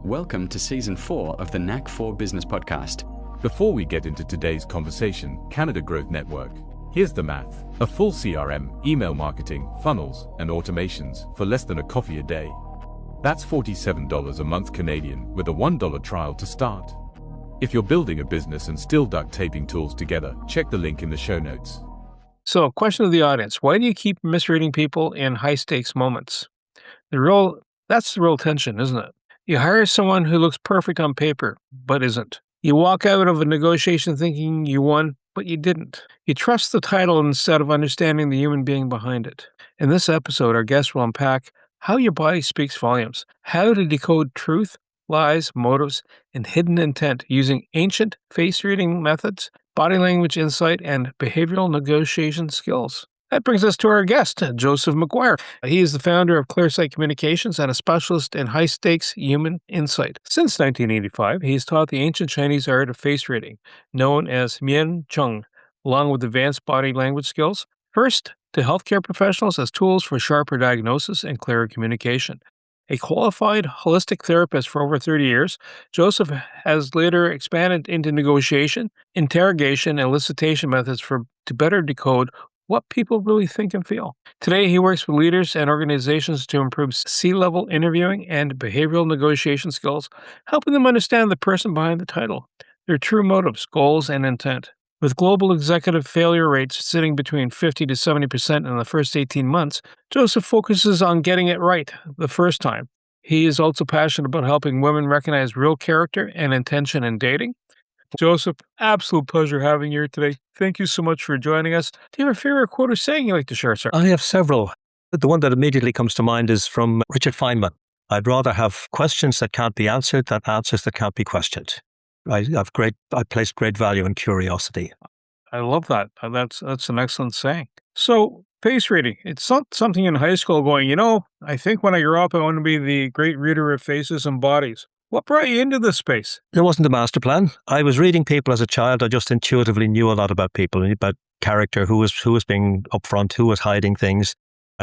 Welcome to Season 4 of the Knack 4 Business Podcast. Before we get into today's conversation, Canada Growth Network. Here's the math. A full CRM, email marketing, funnels, and automations for less than a coffee a day. That's $47 a month Canadian with a $1 trial to start. If you're building a business and still duct taping tools together, check the link in the show notes. So, question of the audience. Why do you keep misreading people in high-stakes moments? That's the real tension, isn't it? You hire someone who looks perfect on paper, but isn't. You walk out of a negotiation thinking you won, but you didn't. You trust the title instead of understanding the human being behind it. In this episode, our guest will unpack how your body speaks volumes, how to decode truth, lies, motives, and hidden intent using ancient face-reading methods, body language insight, and behavioral negotiation skills. That brings us to our guest, Joseph McGuire. He is the founder of ClearSight Communications and a specialist in high-stakes human insight. Since 1985, he has taught the ancient Chinese art of face reading, known as Mian Cheng, along with advanced body language skills, first to healthcare professionals as tools for sharper diagnosis and clearer communication. A qualified holistic therapist for over 30 years, Joseph has later expanded into negotiation, interrogation, and elicitation methods to better decode what people really think and feel. Today, he works with leaders and organizations to improve C-level interviewing and behavioral negotiation skills, helping them understand the person behind the title, their true motives, goals, and intent. With global executive failure rates sitting between 50 to 70% in the first 18 months, Joseph focuses on getting it right the first time. He is also passionate about helping women recognize real character and intention in dating. Joseph, absolute pleasure having you here today. Thank you so much for joining us. Do you have a favorite quote or saying you'd like to share, sir? I have several. The one that immediately comes to mind is from Richard Feynman. I'd rather have questions that can't be answered than answers that can't be questioned. I place great value in curiosity. I love that. That's an excellent saying. So, face reading. It's not something in high school going, I think when I grow up, I want to be the great reader of faces and bodies. What brought you into this space? There wasn't a master plan. I was reading people as a child. I just intuitively knew a lot about people, about character, who was being upfront, who was hiding things,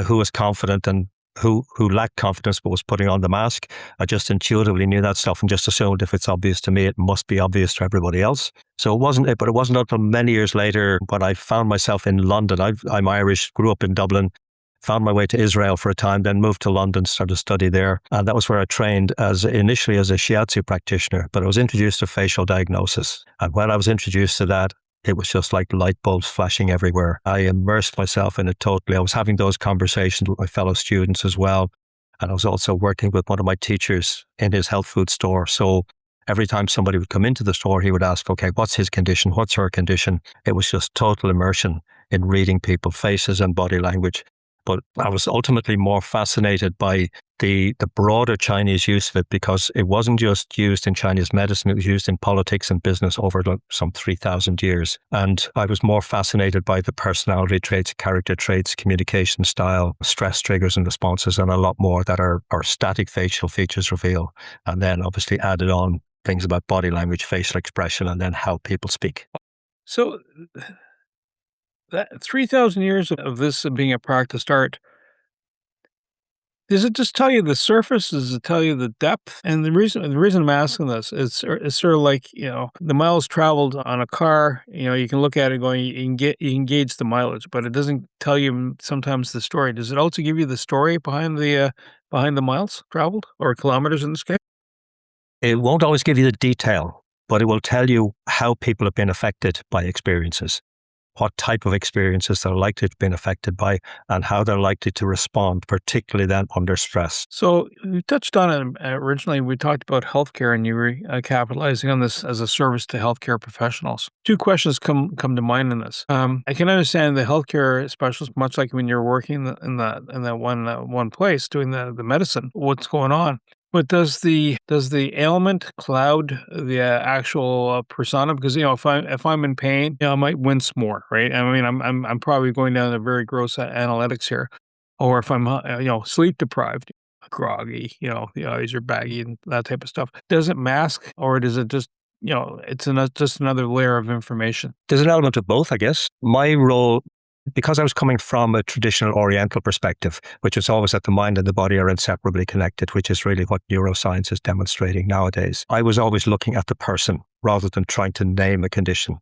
who was confident and who lacked confidence but was putting on the mask. I just intuitively knew that stuff and just assumed if it's obvious to me, it must be obvious to everybody else. So it wasn't until many years later when I found myself in London. I'm Irish, grew up in Dublin, found my way to Israel for a time, then moved to London, started to study there. And that was where I trained initially as a shiatsu practitioner, but I was introduced to facial diagnosis. And when I was introduced to that, it was just like light bulbs flashing everywhere. I immersed myself in it totally. I was having those conversations with my fellow students as well. And I was also working with one of my teachers in his health food store. So every time somebody would come into the store, he would ask, okay, what's his condition? What's her condition? It was just total immersion in reading people's faces and body language. But I was ultimately more fascinated by the broader Chinese use of it because it wasn't just used in Chinese medicine, it was used in politics and business over some 3,000 years. And I was more fascinated by the personality traits, character traits, communication style, stress triggers and responses, and a lot more that our static facial features reveal. And then obviously added on things about body language, facial expression, and then how people speak. So that 3,000 years of this being a practiced art, does it just tell you the surface? Does it tell you the depth? And the reason I'm asking this is sort of like, the miles traveled on a car, you can look at it going, you can gauge the mileage, but it doesn't tell you sometimes the story. Does it also give you the story behind the miles traveled or kilometers in this case? It won't always give you the detail, but it will tell you how people have been affected by experiences, what type of experiences they're likely to be affected by, and how they're likely to respond, particularly then under stress. So you touched on it originally. We talked about healthcare, and you were capitalizing on this as a service to healthcare professionals. Two questions come to mind in this. I can understand the healthcare specialist, much like when you're working in that one place doing the medicine, what's going on. But does the ailment cloud the actual persona? Because if I'm in pain, I might wince more, right? I mean, I'm probably going down the very gross analytics here. Or if I'm sleep deprived, groggy, the eyes are baggy and that type of stuff. Does it mask, or does it just it's just another layer of information? There's an element of both, I guess. My role because I was coming from a traditional Oriental perspective, which is always that the mind and the body are inseparably connected, which is really what neuroscience is demonstrating nowadays. I was always looking at the person rather than trying to name a condition.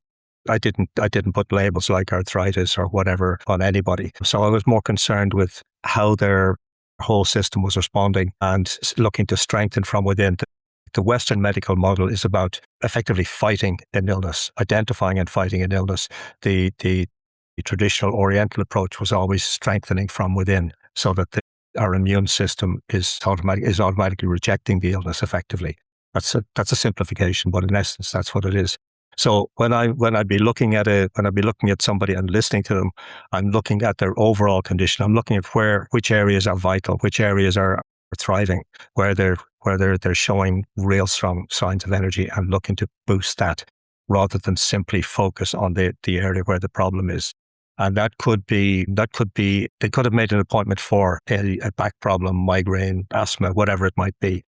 I didn't put labels like arthritis or whatever on anybody. So I was more concerned with how their whole system was responding and looking to strengthen from within. The Western medical model is about effectively fighting an illness, identifying and fighting an illness. The traditional Oriental approach was always strengthening from within, so that our immune system is automatically rejecting the illness effectively. That's a simplification, but in essence, that's what it is. So when I'd be looking at somebody and listening to them, I'm looking at their overall condition. I'm looking at which areas are vital, which areas are thriving, where they're showing real strong signs of energy, and looking to boost that rather than simply focus on the area where the problem is. And they could have made an appointment for a back problem, migraine, asthma, whatever it might be.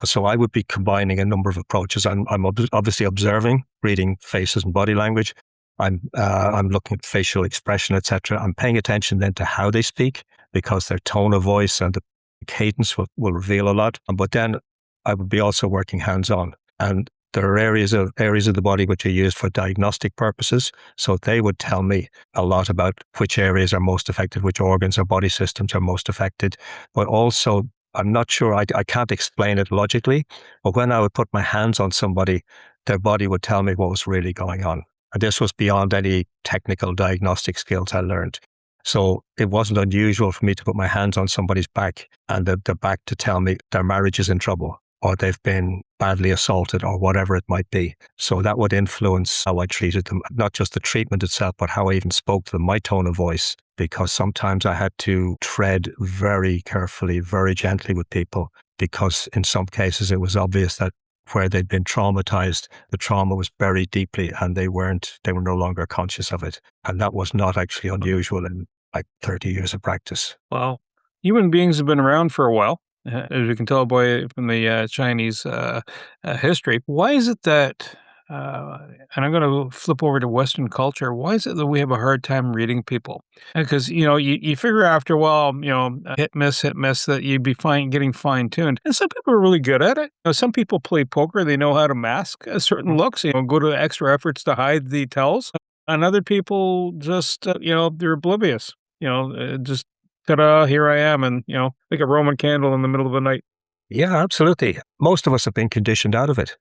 So I would be combining a number of approaches. I'm obviously observing, reading faces and body language. I'm looking at facial expression, etc. I'm paying attention then to how they speak, because their tone of voice and the cadence will reveal a lot. But then I would be also working hands-on. And there are areas of the body which are used for diagnostic purposes. So they would tell me a lot about which areas are most affected, which organs or body systems are most affected. But also, I'm not sure, I can't explain it logically, but when I would put my hands on somebody, their body would tell me what was really going on. And this was beyond any technical diagnostic skills I learned. So it wasn't unusual for me to put my hands on somebody's back and the back to tell me their marriage is in trouble, or they've been badly assaulted, or whatever it might be. So that would influence how I treated them, not just the treatment itself, but how I even spoke to them, my tone of voice, because sometimes I had to tread very carefully, very gently with people, because in some cases it was obvious that where they'd been traumatized, the trauma was buried deeply and they were no longer conscious of it. And that was not actually unusual in like 30 years of practice. Well, human beings have been around for a while, as you can tell from the Chinese history. Why is it that, and I'm going to flip over to Western culture, why is it that we have a hard time reading people? Because, you figure after a while, hit, miss, that you'd be getting fine-tuned. And some people are really good at it. Some people play poker. They know how to mask certain looks, go to extra efforts to hide the tells. And other people just, they're oblivious, just ta-da, here I am, and, like a Roman candle in the middle of the night. Yeah, absolutely. Most of us have been conditioned out of it.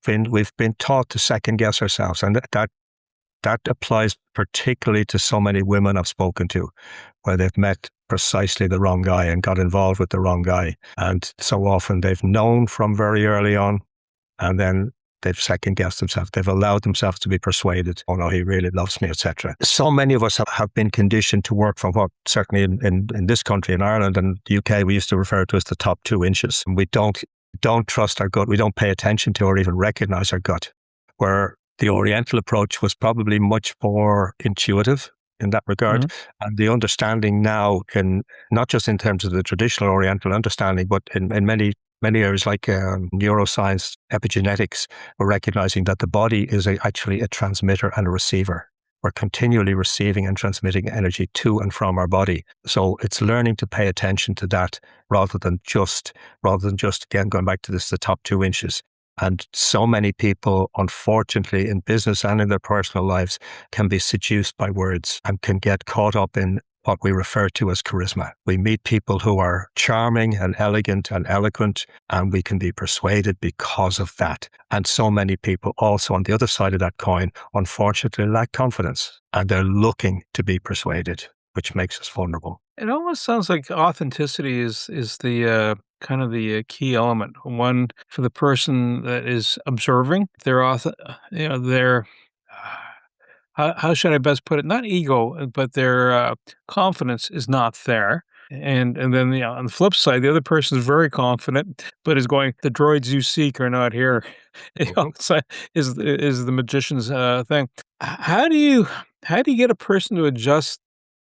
We've been taught to second guess ourselves, and that applies particularly to so many women I've spoken to, where they've met precisely the wrong guy and got involved with the wrong guy. And so often they've known from very early on, and then they've second guessed themselves. They've allowed themselves to be persuaded. Oh no, he really loves me, etc. So many of us have been conditioned to work from what certainly in this country, in Ireland and the UK, we used to refer to as the top 2 inches. And we don't trust our gut. We don't pay attention to or even recognize our gut, where the Oriental approach was probably much more intuitive in that regard. Mm-hmm. And the understanding now, not just in terms of the traditional Oriental understanding, but in many areas like neuroscience, epigenetics, we're recognizing that the body is actually a transmitter and a receiver. We're continually receiving and transmitting energy to and from our body. So it's learning to pay attention to that rather than just again, going back to the top 2 inches. And so many people, unfortunately, in business and in their personal lives, can be seduced by words and can get caught up in what we refer to as charisma. We meet people who are charming and elegant and eloquent, and we can be persuaded because of that. And so many people also on the other side of that coin, unfortunately, lack confidence, and they're looking to be persuaded, which makes us vulnerable. It almost sounds like authenticity is the kind of the key element. One, for the person that is observing, how should I best put it? Not ego, but their confidence is not there. And then on the flip side, the other person is very confident, but is going, the droids you seek are not here. Is the magician's thing. How do you get a person to adjust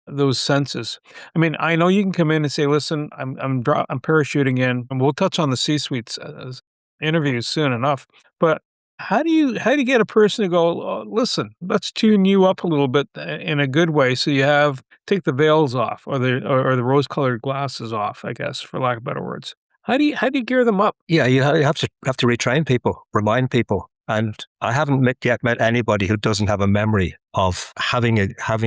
those senses? I mean, I know you can come in and say, listen, I'm parachuting in, and we'll touch on the C-suites interviews soon enough. But how do you get a person to go, "Oh, listen, let's tune you up a little bit in a good way, so you take the veils off or the rose-colored glasses off, I guess, for lack of better words." How do you gear them up? Yeah, you have to retrain people, remind people. And I haven't yet met anybody who doesn't have a memory of having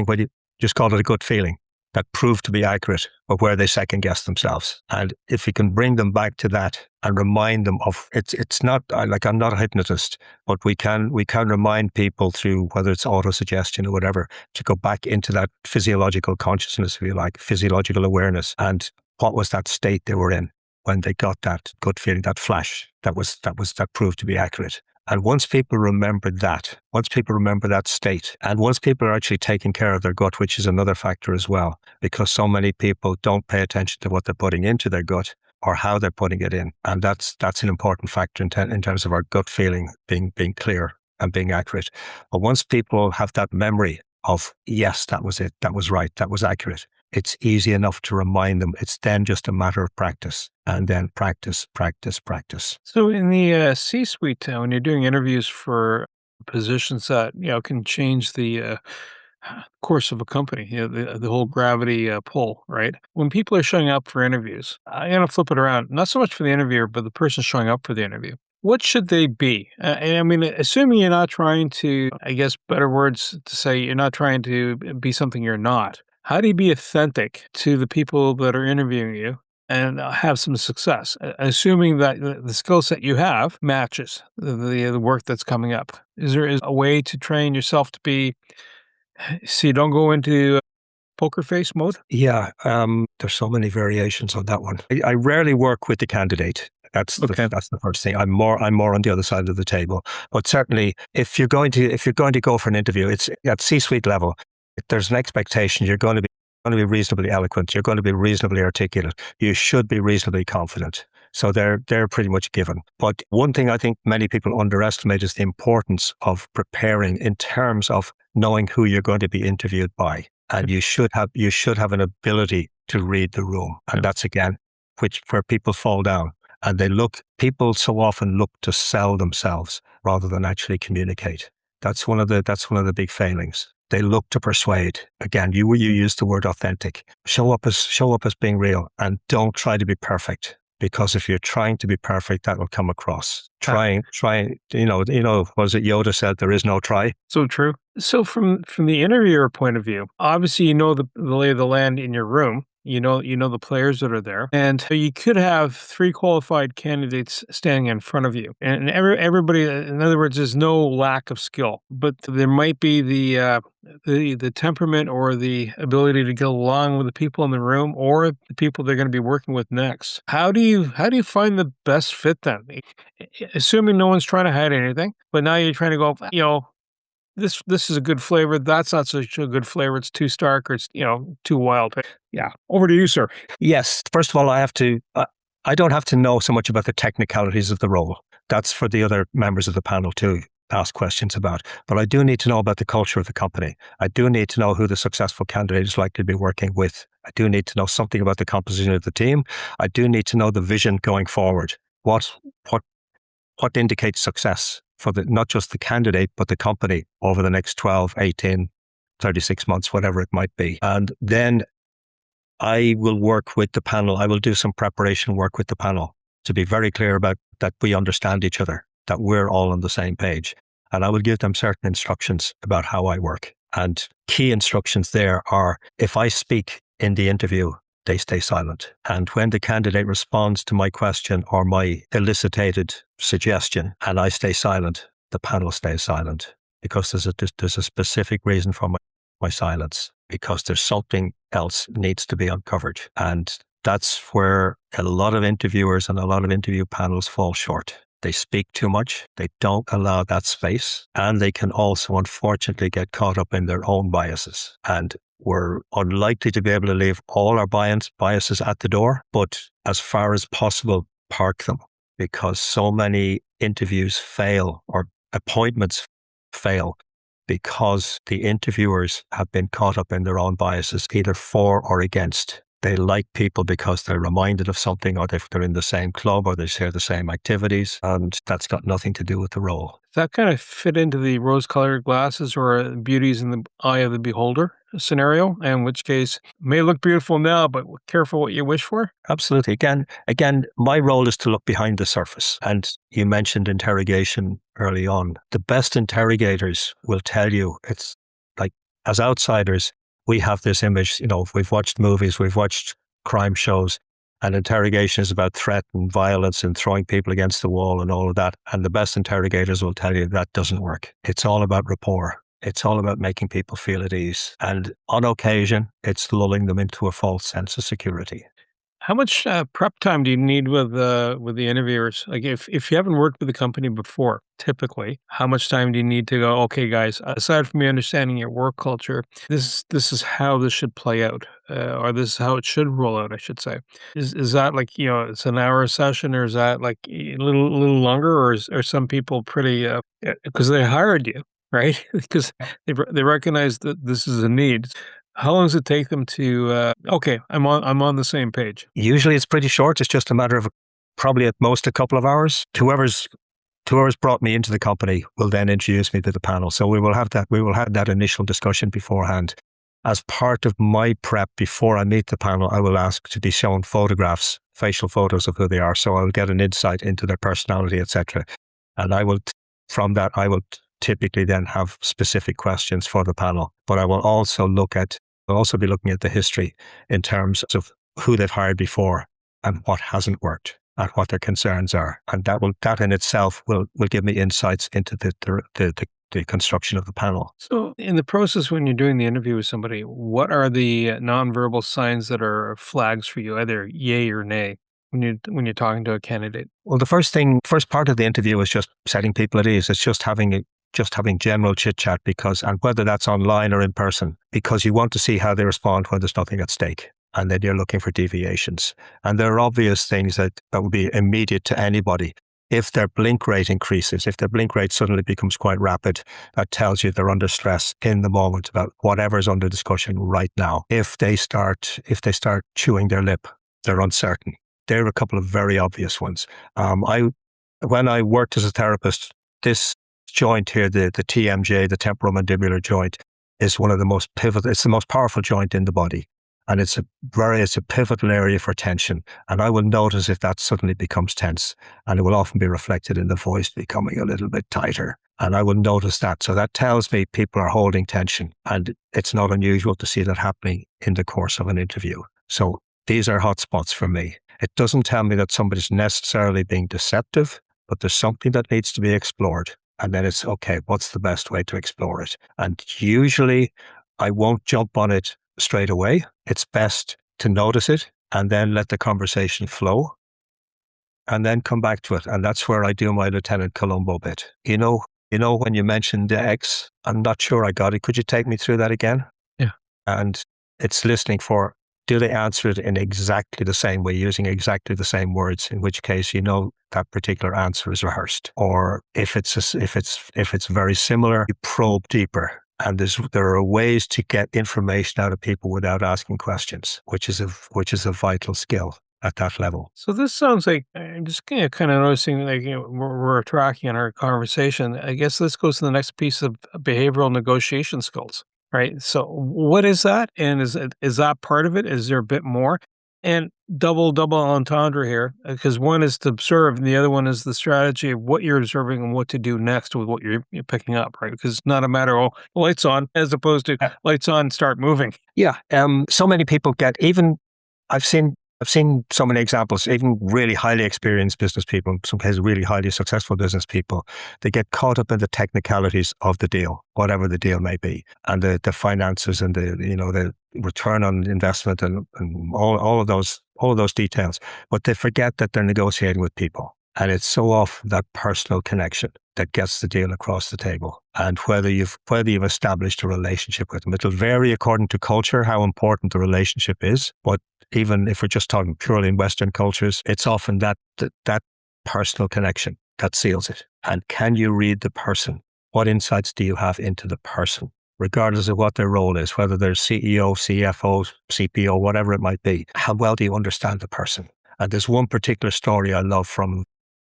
what you just call it a gut feeling that proved to be accurate, or where they second guess themselves. And if you can bring them back to that and remind them of it's not like, I'm not a hypnotist, but we can remind people through whether it's auto-suggestion or whatever, to go back into that physiological consciousness, if you like, physiological awareness, and what was that state they were in when they got that gut feeling, that flash that proved to be accurate. And once people remember that state, and once people are actually taking care of their gut, which is another factor as well, because so many people don't pay attention to what they're putting into their gut or how they're putting it in. And that's an important factor in terms of our gut feeling being clear and being accurate. But once people have that memory of, yes, that was it, that was right, that was accurate, it's easy enough to remind them. It's then just a matter of practice, and then practice, practice, practice. So in the C-suite, when you're doing interviews for positions that can change the course of a company, the whole gravity pull, right? When people are showing up for interviews, I'm gonna flip it around. Not so much for the interviewer, but the person showing up for the interview. What should they be? And I mean, assuming you're not trying to, I guess, better words to say, you're not trying to be something you're not. How do you be authentic to the people that are interviewing you and have some success, assuming that the skill set you have matches the work that's coming up? Is there a way to train yourself to be, so you don't go into poker face mode? Yeah, there's so many variations on that one. I rarely work with the candidate. Okay. That's the first thing. I'm more on the other side of the table. But certainly, if you're going to go for an interview, it's at C-suite level. There's an expectation you're going to be reasonably eloquent. You're going to be reasonably articulate. You should be reasonably confident. So they're pretty much given. But one thing I think many people underestimate is the importance of preparing in terms of knowing who you're going to be interviewed by. And you should have an ability to read the room. And that's again, where people fall down. And people so often look to sell themselves rather than actually communicate. That's one of the big failings. They look to persuade. Again, you used the word authentic. Show up as being real, and don't try to be perfect. Because if you're trying to be perfect, that will come across. Try. What is it Yoda said? There is no try. So true. So from the interviewer point of view, obviously you know the lay of the land in your room. You know the players that are there, and you could have 3 qualified candidates standing in front of you, and everybody. In other words, there's no lack of skill, but there might be the temperament or the ability to get along with the people in the room or the people they're going to be working with next. How do you find the best fit then? Assuming no one's trying to hide anything, but now you're trying to go, this is a good flavor. That's not such a good flavor. It's too stark, or it's too wild. Yeah, over to you, sir. Yes. First of all, I don't have to know so much about the technicalities of the role. That's for the other members of the panel to ask questions about. But I do need to know about the culture of the company. I do need to know who the successful candidate is likely to be working with. I do need to know something about the composition of the team. I do need to know the vision going forward. What indicates success for not just the candidate, but the company over the next 12, 18, 36 months, whatever it might be. And then I will work with the panel. I will do some preparation work with the panel to be very clear about that we understand each other, that we're all on the same page. And I will give them certain instructions about how I work. And key instructions there are, if I speak in the interview, they stay silent. And when the candidate responds to my question or my elicited suggestion and I stay silent, the panel stays silent, because there's a specific reason for my silence, because there's something else needs to be uncovered. And that's where a lot of interviewers and a lot of interview panels fall short. They speak too much. They don't allow that space. And they can also, unfortunately, get caught up in their own biases. And we're unlikely to be able to leave all our biases at the door, but as far as possible, park them, because so many interviews fail or appointments fail because the interviewers have been caught up in their own biases, either for or against they like people because they're reminded of something, or they're in the same club, or they share the same activities, and that's got nothing to do with the role. Does that kind of fit into the rose-colored glasses or beauty's in the eye of the beholder scenario? In which case, may look beautiful now, but careful what you wish for? Absolutely. Again, my role is to look behind the surface. And you mentioned interrogation early on. The best interrogators will tell you, it's like, as outsiders, we have this image, we've watched movies, we've watched crime shows, and interrogation is about threat and violence and throwing people against the wall and all of that. And the best interrogators will tell you that doesn't work. It's all about rapport. It's all about making people feel at ease. And on occasion, it's lulling them into a false sense of security. How much prep time do you need with the interviewers? Like, if you haven't worked with the company before, typically, how much time do you need to go? Okay, guys. Aside from me understanding your work culture, this is how this should play out, or this is how it should roll out. I should say. Is that like it's an hour session, or is that like a little longer, or are some people pretty because they hired you, right? Because they recognize that this is a need. How long does it take them to, okay, I'm on the same page? Usually it's pretty short. It's just a matter of probably at most a couple of hours. Whoever's brought me into the company will then introduce me to the panel. So we will have that initial discussion beforehand. As part of my prep before I meet the panel, I will ask to be shown photographs, facial photos of who they are. So I'll get an insight into their personality, etc. And from that, I will typically then have specific questions for the panel. But I will also be looking at the history in terms of who they've hired before and what hasn't worked and what their concerns are. And that in itself will give me insights into the construction of the panel. So in the process, when you're doing the interview with somebody, what are the nonverbal signs that are flags for you, either yay or nay, when you're talking to a candidate? Well, the first part of the interview is just setting people at ease. It's just having general chit chat and whether that's online or in person, because you want to see how they respond when there's nothing at stake. And then you're looking for deviations. And there are obvious things that will be immediate to anybody. If their blink rate increases, if their blink rate suddenly becomes quite rapid, that tells you they're under stress in the moment about whatever's under discussion right now. If they start chewing their lip, they're uncertain. There are a couple of very obvious ones. When I worked as a therapist, this joint here, the TMJ, the temporomandibular joint, is one of the most pivotal. It's the most powerful joint in the body, and it's a pivotal area for tension. And I will notice if that suddenly becomes tense, and it will often be reflected in the voice becoming a little bit tighter. And I will notice that. So that tells me people are holding tension, and it's not unusual to see that happening in the course of an interview. So these are hot spots for me. It doesn't tell me that somebody's necessarily being deceptive, but there's something that needs to be explored. And then it's, okay, what's the best way to explore it? And usually I won't jump on it straight away. It's best to notice it and then let the conversation flow and then come back to it. And that's where I do my Lieutenant Columbo bit. You know, when you mentioned the X, I'm not sure I got it. Could you take me through that again? Yeah. And it's listening for, do they answer it in exactly the same way, using exactly the same words, in which case that particular answer is rehearsed. Or if it's very similar, you probe deeper. And there are ways to get information out of people without asking questions, which is a vital skill at that level. So this sounds like, I'm just kind of noticing, like, we're tracking in our conversation. I guess this goes to the next piece of behavioral negotiation skills. Right. So what is that? And is that part of it? Is there a bit more? And double entendre here, because one is to observe and the other one is the strategy of what you're observing and what to do next with what you're picking up, right? Because it's not a matter of lights on as opposed to lights on, start moving. Yeah. So many people I've seen so many examples, even really highly experienced business people, in some cases really highly successful business people, they get caught up in the technicalities of the deal, whatever the deal may be, and the finances and the return on investment and all of those details. But they forget that they're negotiating with people. And it's so often that personal connection that gets the deal across the table. And whether you've established a relationship with them, it'll vary according to culture, how important the relationship is. But even if we're just talking purely in Western cultures, it's often that personal connection that seals it. And can you read the person? What insights do you have into the person? regardless of what their role is, whether they're CEO, CFO, CPO, whatever it might be. How well do you understand the person? And there's one particular story I love from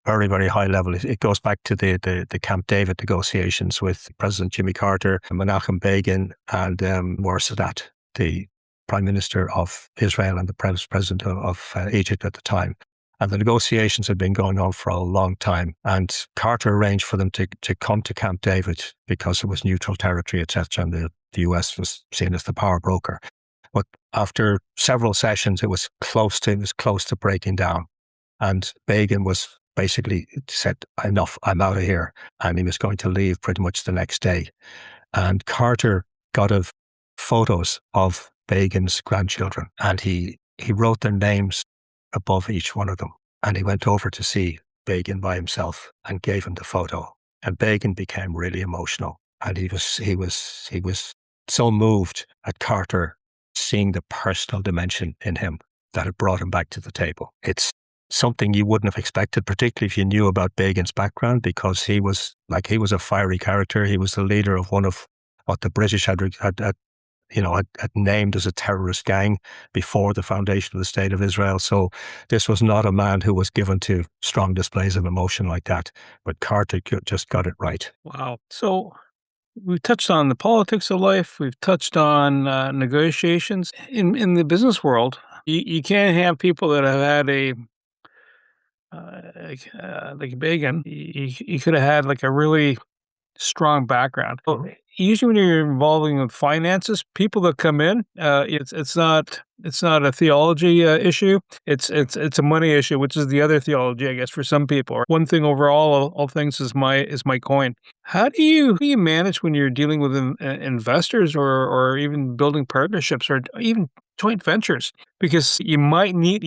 very, very high level. It goes back to the Camp David negotiations with President Jimmy Carter, Menachem Begin, and Anwar Sadat, the Prime Minister of Israel and the President of Egypt at the time. And the negotiations had been going on for a long time. And Carter arranged for them to come to Camp David because it was neutral territory, etc. And the US was seen as the power broker. But after several sessions, it was close to breaking down. And Begin was basically said, enough, I'm out of here. And he was going to leave pretty much the next day. And Carter got photos of Begin's grandchildren, and he wrote their names above each one of them. And he went over to see Begin by himself and gave him the photo. And Begin became really emotional. And he was so moved at Carter seeing the personal dimension in him that it brought him back to the table. It's something you wouldn't have expected, particularly if you knew about Begin's background, because he was a fiery character. He was the leader of one of what the British had named as a terrorist gang before the foundation of the State of Israel. So this was not a man who was given to strong displays of emotion like that. But Carter just got it right. Wow. So we've touched on the politics of life. We've touched on negotiations. In the business world, you can't have people that have had like Begin. You could have had like a really strong background. Oh, usually when you're involving with finances, people that come in, it's not a theology issue. It's a money issue, which is the other theology, I guess, for some people. One thing over all things is my coin. How do you manage when you're dealing with investors or even building partnerships or even joint ventures? Because you might need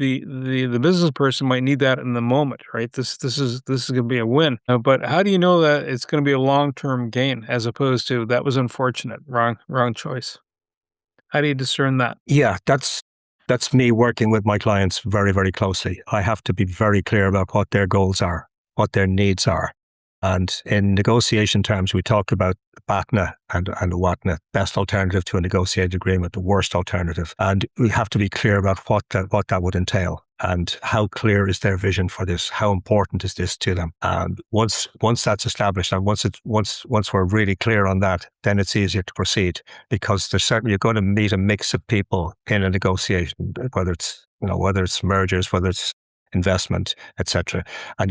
the business person might need that in the moment, right? This is going to be a win. But how do you know that it's going to be a long-term gain as opposed to that was unfortunate, wrong choice? How do you discern that? Yeah, that's me working with my clients very, very closely. I have to be very clear about what their goals are, what their needs are. And in negotiation terms, we talk about BATNA and WATNA, best alternative to a negotiated agreement, the worst alternative. And we have to be clear about what that would entail and how clear is their vision for this, how important is this to them. And once that's established and once we're really clear on that, then it's easier to proceed, because you're going to meet a mix of people in a negotiation, whether it's mergers, whether it's investment, etc. And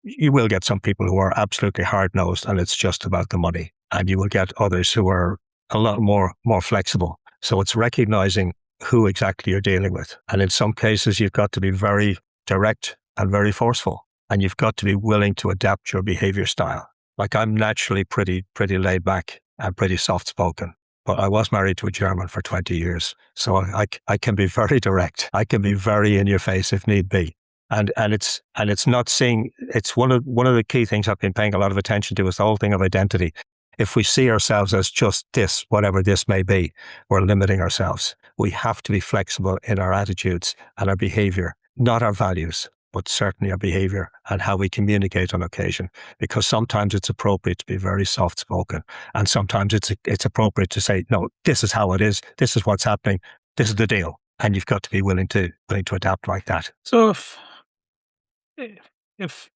you will get some people who are absolutely hard-nosed and it's just about the money. And you will get others who are a lot more flexible. So it's recognizing who exactly you're dealing with. And in some cases, you've got to be very direct and very forceful. And you've got to be willing to adapt your behavior style. Like, I'm naturally pretty laid back and pretty soft-spoken. But I was married to a German for 20 years. So I can be very direct. I can be very in your face if need be. And it's not seeing, it's one of the key things I've been paying a lot of attention to is the whole thing of identity. If we see ourselves as just this, whatever this may be, we're limiting ourselves. We have to be flexible in our attitudes and our behavior, not our values, but certainly our behavior and how we communicate on occasion. Because sometimes it's appropriate to be very soft-spoken, and sometimes it's appropriate to say, no, this is how it is. This is what's happening. This is the deal. And you've got to be willing to adapt like that. So if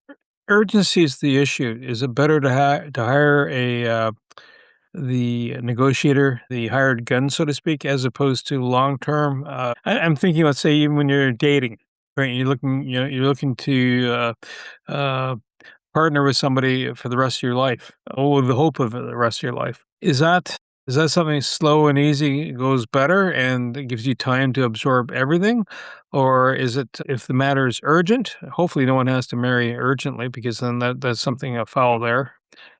urgency is the issue, is it better to hire the negotiator, the hired gun, so to speak, as opposed to long term? I'm thinking, let's say, even when you're dating, right? You're looking to partner with somebody for the rest of your life, or with the hope of the rest of your life. Is that something slow and easy goes better and it gives you time to absorb everything? Or is it, if the matter is urgent, hopefully no one has to marry urgently, because then that's something foul there,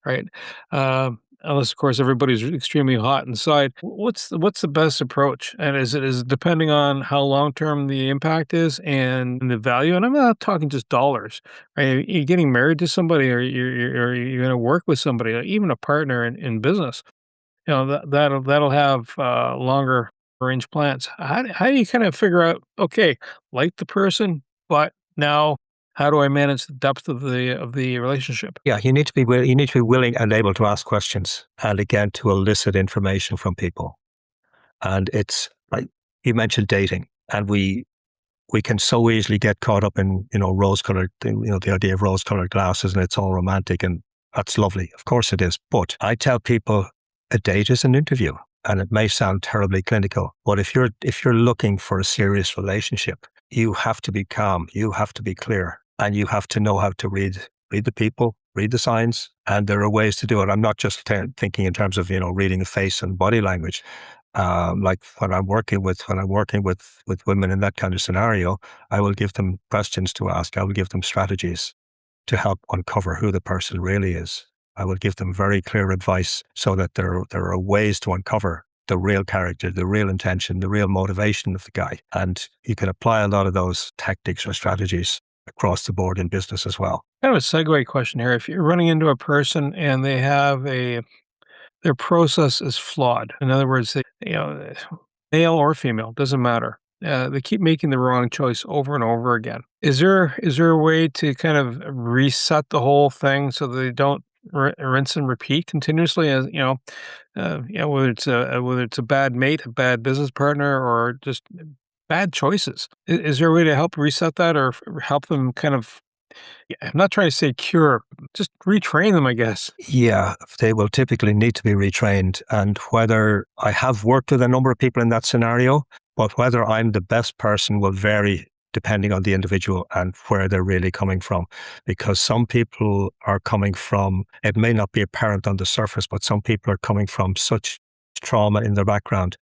right? Unless, of course, everybody's extremely hot inside. What's the best approach? And is it depending on how long-term the impact is and the value? And I'm not talking just dollars, right? You're getting married to somebody, or you're going to work with somebody, even a partner in business. That'll have longer range plans. How do you kind of figure out, okay, like the person, but now How do I manage the depth of the relationship? Yeah, you need to be willing and able to ask questions, and again to elicit information from people. And it's like you mentioned dating, and we can so easily get caught up in rose-colored, the idea of rose-colored glasses, and it's all romantic, and that's lovely. Of course it is. But I tell people a date is an interview, and it may sound terribly clinical, but if you're looking for a serious relationship, you have to be calm, you have to be clear, and you have to know how to read the people, read the signs, and there are ways to do it. I'm not just thinking in terms of reading the face and body language. Like when I'm working with women in that kind of scenario, I will give them questions to ask. I will give them strategies to help uncover who the person really is. I will give them very clear advice so that there are ways to uncover the real character, the real intention, the real motivation of the guy. And you can apply a lot of those tactics or strategies across the board in business as well. Kind of a segue question here. If you're running into a person and they have their process is flawed. In other words, male or female, doesn't matter. They keep making the wrong choice over and over again. Is there a way to kind of reset the whole thing so they don't rinse and repeat continuously? As whether it's a bad mate, a bad business partner, or just bad choices. Is there a way to help reset that, or help them kind of? I'm not trying to say cure, just retrain them, I guess. Yeah, they will typically need to be retrained. And whether I have worked with a number of people in that scenario, but whether I'm the best person will vary depending on the individual and where they're really coming from. Because some people are coming from, it may not be apparent on the surface, but some people are coming from such trauma in their background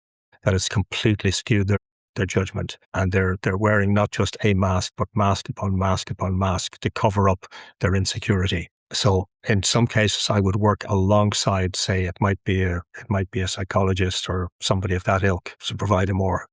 that it's completely skewed their judgment, and they're wearing not just a mask, but mask upon mask upon mask to cover up their insecurity. So in some cases, I would work alongside, say, it might be a psychologist or somebody of that ilk to provide a more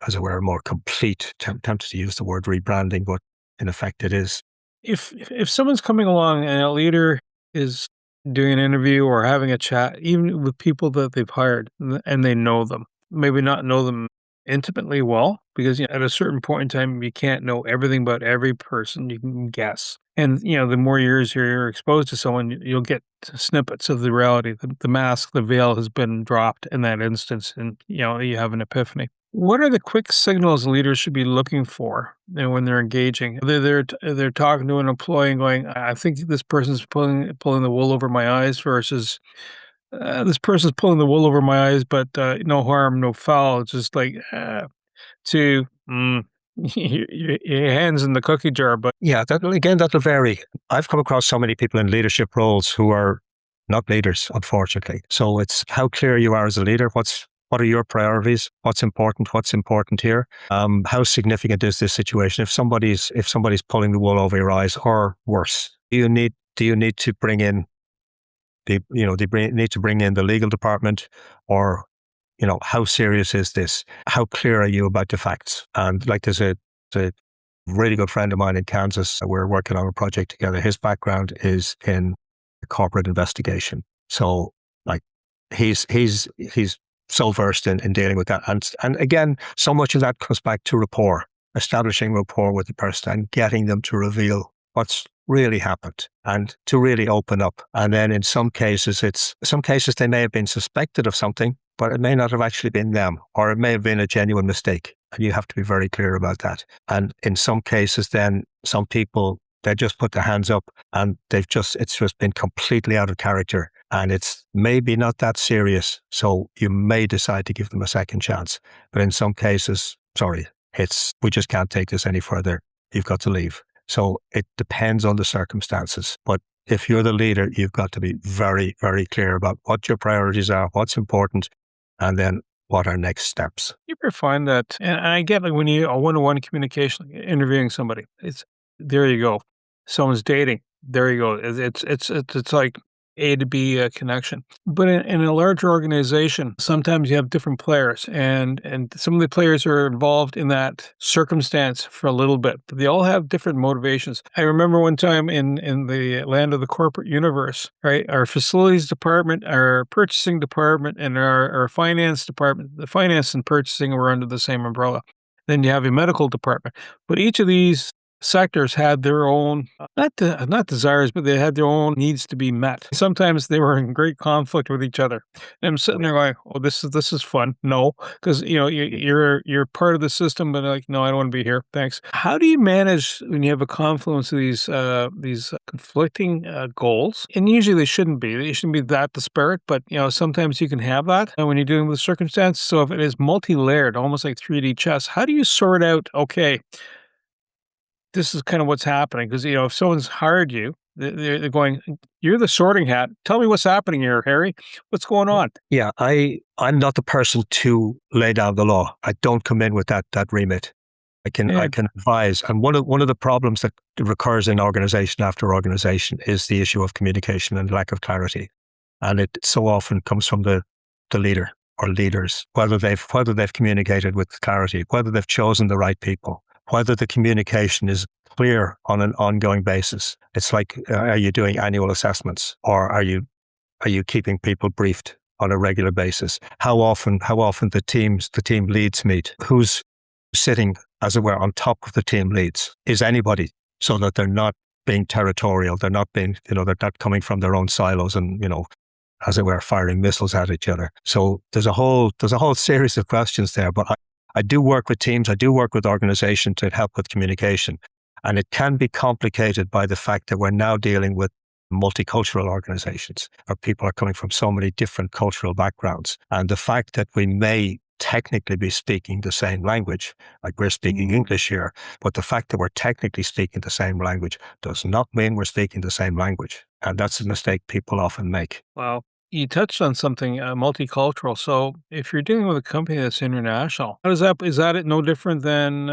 complete. Tempted to use the word rebranding, but in effect, it is. If someone's coming along and a leader is doing an interview or having a chat, even with people that they've hired and they know them, maybe not know them intimately well, because at a certain point in time you can't know everything about every person. You can guess, and the more years you're exposed to someone, you'll get snippets of the reality. The mask, the veil has been dropped in that instance, and you have an epiphany. What are the quick signals leaders should be looking for when they're engaging? They're talking to an employee and going, "I think this person's pulling the wool over my eyes," versus this person's pulling the wool over my eyes, but no harm, no foul. It's just like to your hands in the cookie jar. But Yeah, that'll vary. I've come across so many people in leadership roles who are not leaders, unfortunately. So it's how clear you are as a leader. What are your priorities? What's important here? How significant is this situation? If somebody's pulling the wool over your eyes, or worse, do you need to bring in need to bring in the legal department, or how serious is this? How clear are you about the facts? And like there's a really good friend of mine in Kansas. We're working on a project together. His background is in corporate investigation. So like he's so versed in dealing with that. And again, so much of that comes back to rapport, establishing rapport with the person and getting them to reveal what's really happened and to really open up. And then in some cases they may have been suspected of something, but it may not have actually been them, or it may have been a genuine mistake. And you have to be very clear about that. And in some cases, then some people, they just put their hands up and it's just been completely out of character. And it's maybe not that serious. So you may decide to give them a second chance. But in some cases, we just can't take this any further. You've got to leave. So it depends on the circumstances. But if you're the leader, you've got to be very, very clear about what your priorities are, what's important, and then what are next steps. You ever find that, and I get like when you a one-to-one communication, interviewing somebody, it's there you go. Someone's dating, there you go. It's like A to B connection. But in a larger organization, sometimes you have different players, and some of the players are involved in that circumstance for a little bit, but they all have different motivations. I remember one time in the land of the corporate universe, right? Our facilities department, our purchasing department, and our finance department, the finance and purchasing were under the same umbrella. Then you have a medical department, but each of these sectors had their own, not desires, but they had their own needs to be met. Sometimes they were in great conflict with each other. And I'm sitting there going, "Oh, this is fun." No, because you're part of the system, but like, no, I don't want to be here. Thanks. How do you manage when you have a confluence of these conflicting goals? And usually they shouldn't be. They shouldn't be that disparate, but sometimes you can have that when you're dealing with circumstance. So if it is multi-layered, almost like 3D chess, how do you sort out? Okay, this is kind of what's happening because if someone's hired you, they're going, "You're the sorting hat. Tell me what's happening here, Harry. What's going on?" Yeah, I'm not the person to lay down the law. I don't come in with that remit. I can advise. And one of the problems that recurs in organization after organization is the issue of communication and lack of clarity. And it so often comes from the leader or leaders, whether they've communicated with clarity, whether they've chosen the right people, whether the communication is clear on an ongoing basis. It's like, are you doing annual assessments, or are you keeping people briefed on a regular basis? How often the team leads meet? Who's sitting, as it were, on top of the team leads? Is anybody, so that they're not being territorial, they're not being, they're not coming from their own silos and, as it were, firing missiles at each other. So there's a whole series of questions there, but I do work with teams, I do work with organizations to help with communication. And it can be complicated by the fact that we're now dealing with multicultural organizations, where people are coming from so many different cultural backgrounds. And the fact that we may technically be speaking the same language, like we're speaking English here, but the fact that we're technically speaking the same language does not mean we're speaking the same language. And that's a mistake people often make. Wow. You touched on something multicultural. So if you're dealing with a company that's international, how is that it no different than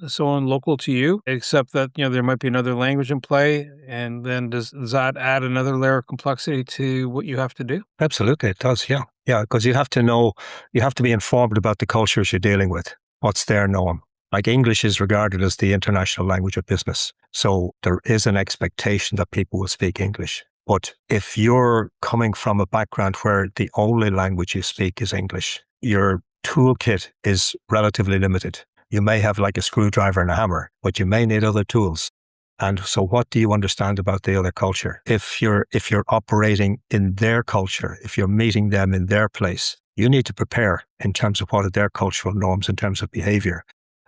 someone local to you, except that there might be another language in play, and then does that add another layer of complexity to what you have to do? Absolutely, it does. Yeah, because you have to be informed about the cultures you're dealing with, what's their norm. Like English is regarded as the international language of business, so there is an expectation that people will speak English. But if you're coming from a background where the only language you speak is English, your toolkit is relatively limited. You may have like a screwdriver and a hammer, but you may need other tools. And so what do you understand about the other culture? If you're operating in their culture, if you're meeting them in their place, you need to prepare in terms of what are their cultural norms in terms of behavior.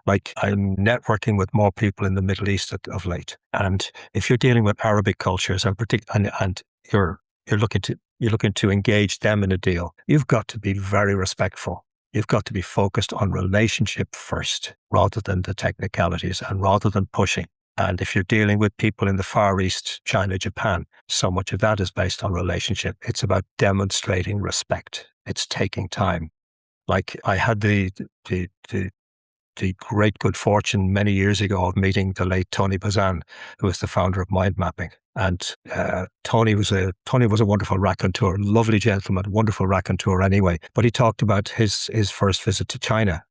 Like, I'm networking with more people in the Middle East of late. And if you're dealing with Arabic cultures and you're looking to engage them in a deal, you've got to be very respectful. You've got to be focused on relationship first, rather than the technicalities and rather than pushing. And if you're dealing with people in the Far East, China, Japan, so much of that is based on relationship. It's about demonstrating respect. It's taking time. Like, I had the great good fortune many years ago of meeting the late Tony Bazan, who was the founder of Mind Mapping. And Tony was a wonderful raconteur, lovely gentleman, wonderful raconteur anyway. But he talked about his first visit to China,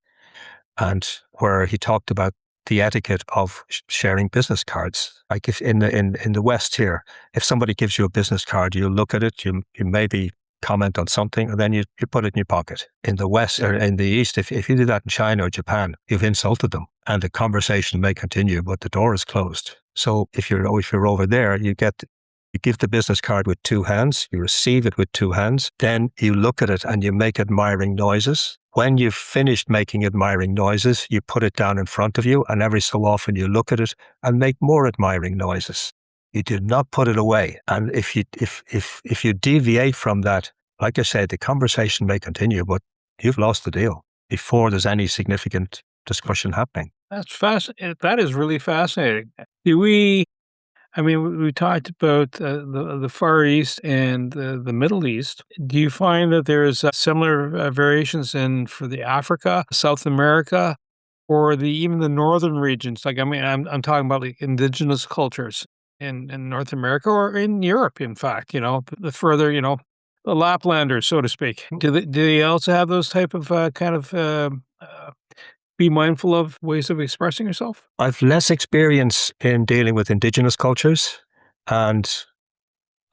and where he talked about the etiquette of sharing business cards. Like, if in the West here, if somebody gives you a business card, you look at it, you maybe comment on something, and then you put it in your pocket. In the West or in the East, if you do that in China or Japan, you've insulted them, and the conversation may continue, but the door is closed. So if you're over there, you give the business card with two hands, you receive it with two hands, then you look at it and you make admiring noises. When you've finished making admiring noises, you put it down in front of you, and every so often you look at it and make more admiring noises. You do not put it away. And if you deviate from that, like I said, the conversation may continue, but you've lost the deal before there's any significant discussion happening. That's fascinating. That is really fascinating. We talked about the Far East and the Middle East. Do you find that there's similar variations for the Africa, South America, or even the northern regions? Like, I'm talking about like indigenous cultures in North America or in Europe, in fact, the further, the Laplanders, so to speak. Do they also have those type of be mindful of ways of expressing yourself? I've less experience in dealing with indigenous cultures, and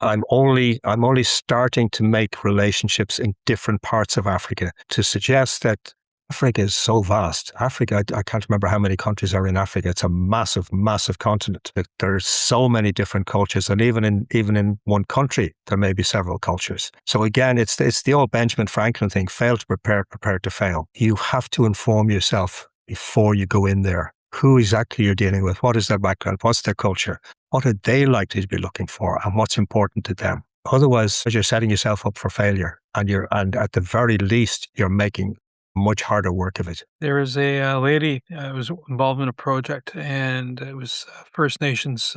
I'm only starting to make relationships in different parts of Africa. To suggest that Africa is so vast. Africa, I can't remember how many countries are in Africa. It's a massive, massive continent. There's so many different cultures, and even in one country, there may be several cultures. So again, it's the old Benjamin Franklin thing: fail to prepare, prepare to fail. You have to inform yourself before you go in there. Who exactly you're dealing with? What is their background? What's their culture? What are they likely to be looking for, and what's important to them? Otherwise, you're setting yourself up for failure, and at the very least, you're making much harder work of it. There was a lady was involved in a project, and it was First Nations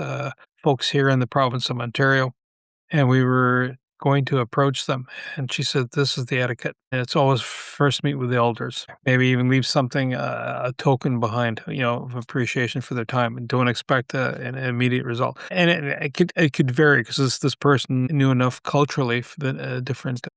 folks here in the province of Ontario, and we were going to approach them, and she said, "This is the etiquette. And it's always first meet with the elders. Maybe even leave something, a token behind, of appreciation for their time, and don't expect an immediate result." And it could vary because this person knew enough culturally for the different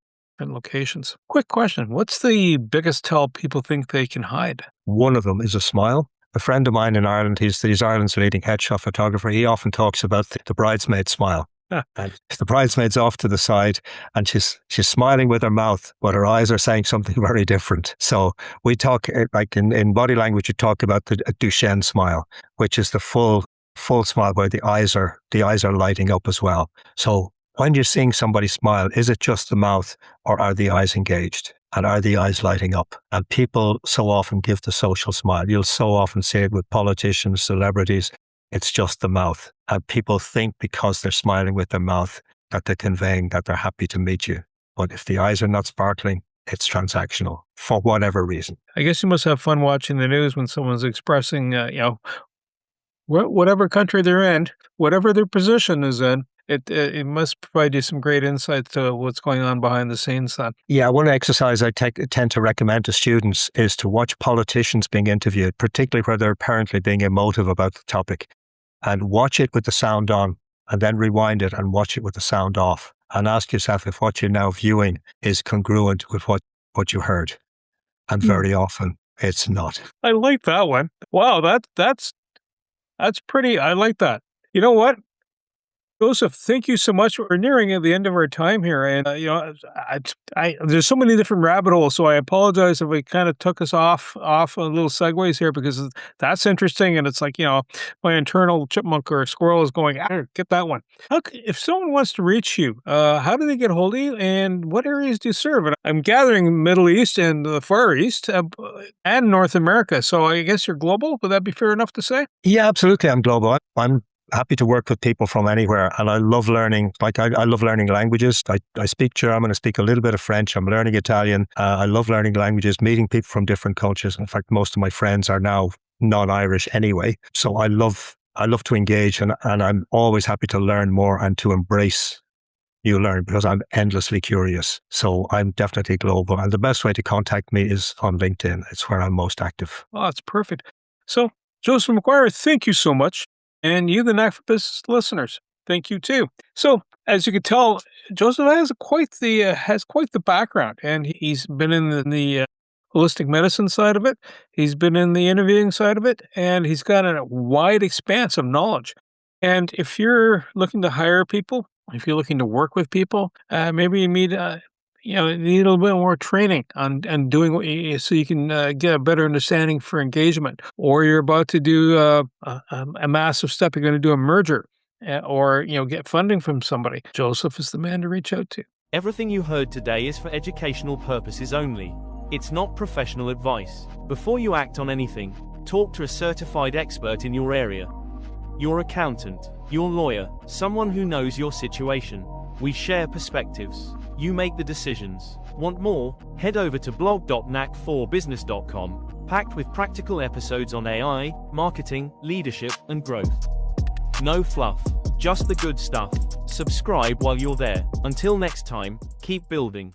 locations. Quick question. What's the biggest tell people think they can hide? One of them is a smile. A friend of mine in Ireland, he's Ireland's leading headshot photographer. He often talks about the bridesmaid smile. And the bridesmaid's off to the side, and she's smiling with her mouth, but her eyes are saying something very different. So we talk, like in body language, you talk about the Duchenne smile, which is the full smile where the eyes are lighting up as well. So when you're seeing somebody smile, is it just the mouth, or are the eyes engaged? And are the eyes lighting up? And people so often give the social smile. You'll so often see it with politicians, celebrities. It's just the mouth. And people think because they're smiling with their mouth that they're conveying that they're happy to meet you. But if the eyes are not sparkling, it's transactional for whatever reason. I guess you must have fun watching the news when someone's expressing, whatever country they're in, whatever their position is in. It must provide you some great insight to what's going on behind the scenes then. Yeah, one exercise I tend to recommend to students is to watch politicians being interviewed, particularly where they're apparently being emotive about the topic, and watch it with the sound on, and then rewind it and watch it with the sound off, and ask yourself if what you're now viewing is congruent with what you heard. And very often it's not. I like that one. Wow, that's pretty. I like that. You know what? Joseph, thank you so much. We're nearing at the end of our time here, and there's so many different rabbit holes. So I apologize if we kind of took us off a little segues here, because that's interesting, and it's like my internal chipmunk or squirrel is going, get that one. If someone wants to reach you, how do they get hold of you, and what areas do you serve? And I'm gathering Middle East and the Far East and North America. So I guess you're global. Would that be fair enough to say? Yeah, absolutely. I'm global. I'm happy to work with people from anywhere, and I love learning. I love learning languages. I speak German, I speak a little bit of French, I'm learning Italian. I love learning languages, meeting people from different cultures. In fact, most of my friends are now non-Irish anyway. So I love to engage, and I'm always happy to learn more and to embrace new learning, because I'm endlessly curious. So I'm definitely global, and the best way to contact me is on LinkedIn. It's where I'm most active. Oh, that's perfect. So Joseph McGuire, thank you so much. And you, the Knack for Business listeners, thank you too. So, as you can tell, Joseph has quite the background, and he's been in the holistic medicine side of it. He's been in the interviewing side of it, and he's got a wide expanse of knowledge. And if you're looking to hire people, if you're looking to work with people, maybe you need need a little bit more training on doing what so you can get a better understanding for engagement, or you're about to do a massive step. You're going to do a merger, or get funding from somebody. Joseph is the man to reach out to. Everything you heard today is for educational purposes only. It's not professional advice. Before you act on anything, talk to a certified expert in your area. Your accountant, your lawyer, someone who knows your situation. We share perspectives. You make the decisions. Want more? Head over to blog.knack4business.com, packed with practical episodes on AI, marketing, leadership, and growth. No fluff, just the good stuff. Subscribe while you're there. Until next time, keep building.